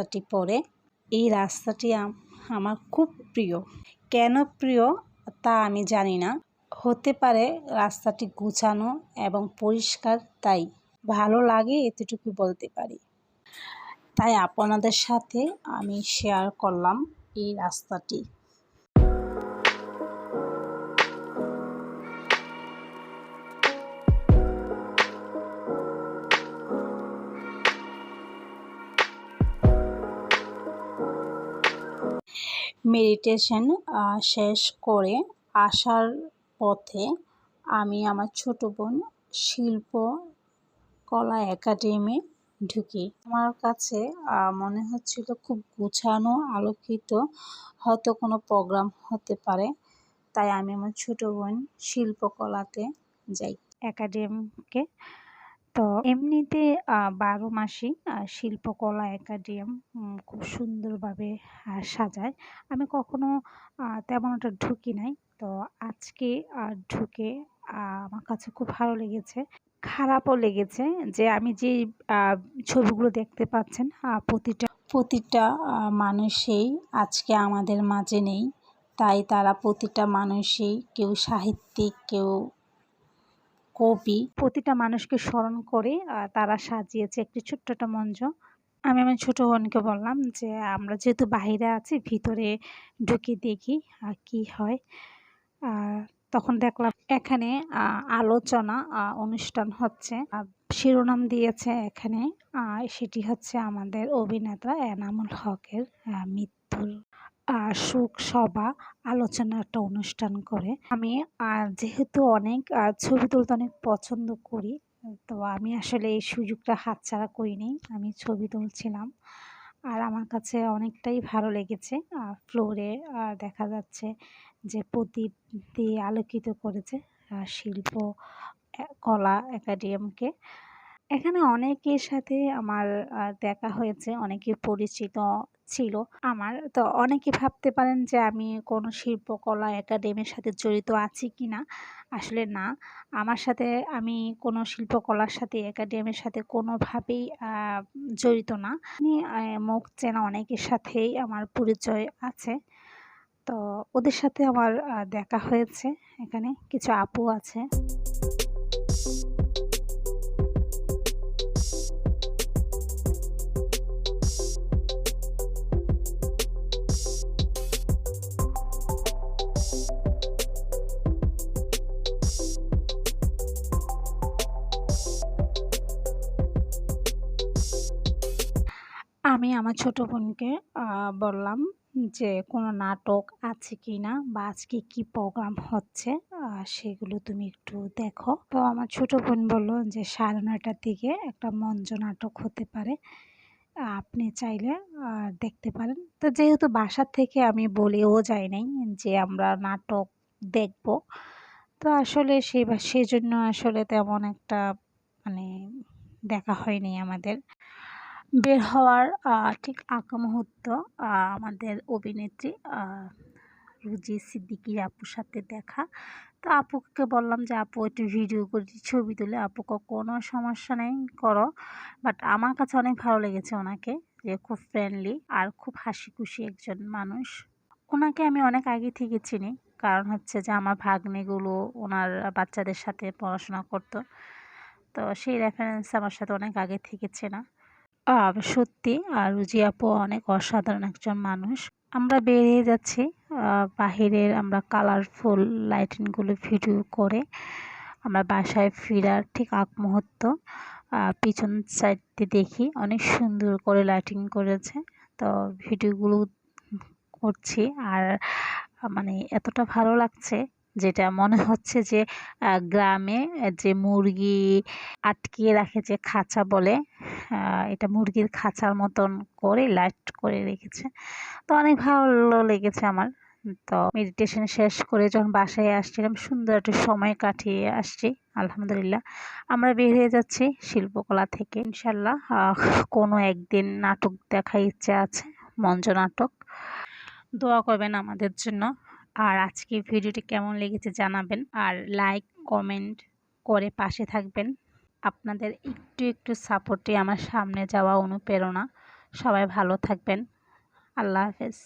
রাস্তাটি পড়ে। এই রাস্তাটি আমার খুব প্রিয়। কেন প্রিয় তা আমি জানি না, হতে পারে রাস্তাটি গুছানো এবং পরিষ্কার, তাই ভালো লাগে এতটুকু বলতে পারি। তাই আপনাদের সাথে আমি শেয়ার করলাম এই রাস্তাটি। মেডিটেশন শেষ করে আসার পথে আমি আমার ছোট বোন শিল্পকলা একাডেমি ঢুকি। আমার কাছে মনে হচ্ছিল খুব গুছানো, আলোকিত, হয়তো কোনো প্রোগ্রাম হতে পারে। তাই আমি আমার ছোট বোন শিল্পকলাতে যাই, একাডেমিকে। তো এমনিতে 12 মাসই শিল্পকলা একাডেমি খুব সুন্দরভাবে সাজায়। আমি কখনো তেমন একটা ঢুকি নাই। তো আজকে ঢুকে আমার কাছে খুব ভালো লেগেছে, খারাপও লেগেছে যে আমি যে ছবিগুলো দেখতে পাচ্ছেন প্রতিটা মানুষই আজকে আমাদের মাঝে নেই। তাই তারা প্রতিটা মানুষই, কেউ সাহিত্যিক, কেউ কবি, প্রতিটা মানুষকে স্মরণ করে তারা সাজিয়েছে একটি ছোট্ট একটা মঞ্চ। আমি আমার ছোট বোনকে বললাম যে আমরা যেহেতু বাইরে আছি, ভিতরে ঢুকে দেখি কি হয়। তখন দেখলাম এখানে আলোচনা অনুষ্ঠান হচ্ছে। শিরোনাম দিয়েছে এখানে, সেটি হচ্ছে আমাদের অভিনেতা এনামুল হকের মৃত্যুর শোক সভা আলোচনা একটা অনুষ্ঠান করে। আমি যেহেতু অনেক ছবি তুলতে অনেক পছন্দ করি, তো আমি আসলে এই সুযোগটা হাতছাড়া করিনি। আমি ছবি তুলছিলাম আর আমার কাছে অনেকটাই ভালো লেগেছে। ফ্লোরে দেখা যাচ্ছে যে প্রদীপ দিয়ে আলোকিত করেছে শিল্প কলা একাডেমিকে। এখানে অনেকের সাথে আমার দেখা হয়েছে, অনেকে পরিচিত ছিল আমার। তো অনেকে ভাবতে পারেন যে আমি কোনো শিল্পকলা একাডেমির সাথে জড়িত আছি কিনা। আসলে না, আমার সাথে আমি কোনো শিল্পকলার সাথে একাডেমির সাথে কোনোভাবেই জড়িত না। আমি মুখ চেনা অনেকের সাথেই আমার পরিচয় আছে। তো ওদের সাথে আমার দেখা হয়েছে। এখানে কিছু আপু আছে। আমি আমার ছোট বোনকে বললাম যে কোনো নাটক আছে কি না বা আজকে কি প্রোগ্রাম হচ্ছে সেগুলো তুমি একটু দেখো। তো আমার ছোট বোন বলল যে 9:30টার দিকে একটা মঞ্চ নাটক হতে পারে, আপনি চাইলে দেখতে পারেন। তো যেহেতু বাসার থেকে আমি বলেও যাই নাই যে আমরা নাটক দেখব, তো আসলে সেজন্য আসলে তেমন একটা মানে দেখা হয়নি আমাদের। বের হওয়ার ঠিক আগ মুহূর্ত আমাদের অভিনেত্রী রুজি সিদ্দিকীর আপুর সাথে দেখা। তো আপুকে বললাম যে আপু একটু ভিডিও করি, ছবি তুলে। আপুকে কোনো সমস্যা নেই, করো। বাট আমার কাছে অনেক ভালো লেগেছে ওনাকে, যে খুব ফ্রেন্ডলি আর খুব হাসি খুশি একজন মানুষ। ওনাকে আমি অনেক আগে থেকে চিনি, কারণ হচ্ছে যে আমার ভাগ্নেগুলো ওনার বাচ্চাদের সাথে পড়াশোনা করতো। তো সেই রেফারেন্স আমার সাথে অনেক আগে থেকে চেনা। সত্যি রুজি আপু অনেক অসাধারণ একজন মানুষ। আমরা বেরিয়ে যাচ্ছি, বাহিরের আমরা কালারফুল লাইটিংগুলো ভিডিও করে আমরা বাসায় ফেরার ঠিক আগ মুহূর্ত পিছন সাইড দিয়ে দেখি অনেক সুন্দর করে লাইটিং করেছে। তো ভিডিওগুলো করছি আর মানে এতটা ভালো লাগছে, যেটা মনে হচ্ছে যে গ্রামে যে মুরগি আটকিয়ে রাখে, যে খাঁচা বলে, এটা মুরগির খাঁচার মতন করে লাইট করে রেখেছে। তো অনেক ভালো লেগেছে আমার। তো মেডিটেশন শেষ করে যখন বাসায় আসছিলাম, সুন্দর একটা সময় কাটিয়ে আসছি আলহামদুলিল্লাহ। আমরা বের হয়ে যাচ্ছি শিল্পকলা থেকে। ইনশাল্লাহ কোনো একদিন নাটক দেখার ইচ্ছা আছে, মঞ্চ নাটক। দোয়া করবেন আমাদের জন্য। আর আজকে ভিডিওটি কেমন লেগেছে জানাবেন, আর লাইক কমেন্ট করে পাশে থাকবেন। আপনাদের একটু একটু সাপোর্টে আমার সামনে যাওয়া অনুপ্রেরণা। সবাই ভালো থাকবেন। আল্লাহ হাফেজ।